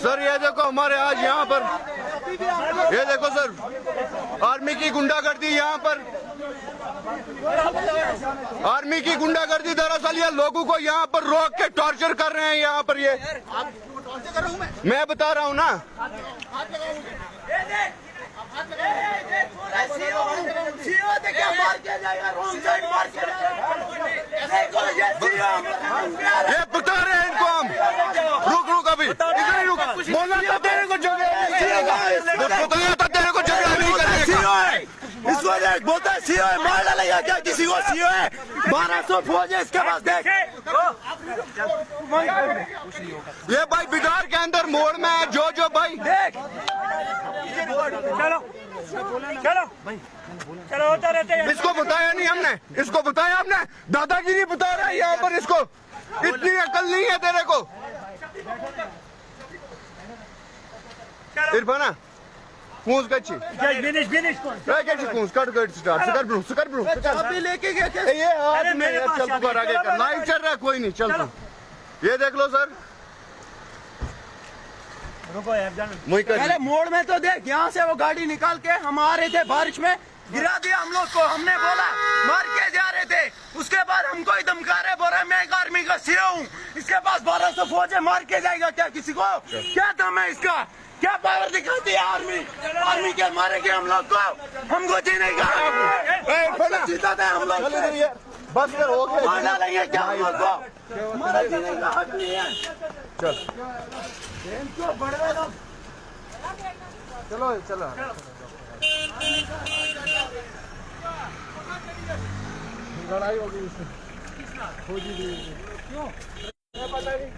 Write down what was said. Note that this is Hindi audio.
सर ये देखो हमारे आज यहाँ पर, ये देखो सर आर्मी की गुंडागर्दी यहाँ पर, आर्मी की गुंडागर्दी। दरअसल ये लोगों को यहाँ पर रोक के टॉर्चर कर रहे हैं यहाँ पर। ये मैं बता रहा हूँ ना। ये बता रहे हैं इनको हम। रुक अभी बोलना था तेरे को, बताया था तेरे को झगड़ा नहीं करेगा। इसको देख, बोलता है सीओ है, मार डालेगा क्या किसी को? सीओ है, 1200 फौज है इसके पास। देख ये भाई बिदार के अंदर मोड़ में है जो भाई। देख, चलो होता रहते हैं। इसको बताया नहीं हमने, इसको बताया हमने। दादागिरी बता रहा है यहाँ पर इसको। इतनी अकल नहीं है तेरे को। इरफाना कूंस कच्ची कूंस कट ब्रो अभी लेके गए थे। ये आज में चल तू आगे कर, लाइव चल रहा है, कोई नहीं चल तू। ये देख लो सर, रुको यार जान। पहले मोड़ में तो देख, यहाँ से वो गाड़ी निकाल के हम आ रहे थे, बारिश में गिरा दिया हम लोग को। हमने बोला मार के जा रहे थे, उसके बाद हमको ही धमका रहे, बोल रहे मैं एक आर्मी का सीओ हूँ, इसके पास 1200 फौज है, मार के जाएगा क्या किसी को? क्या दम है इसका? क्या पावर दिखाती है आर्मी? आर्मी के मारेंगे हम लोग को, हमको जीने का जीता था हम लोग। बस कर हो गया। मार डालेंगे क्या हम लोग को? हमारा जीने का हक नहीं है। चल चलो चलो लड़ाई होगी इसमें, फौजी भी क्यों पता नहीं।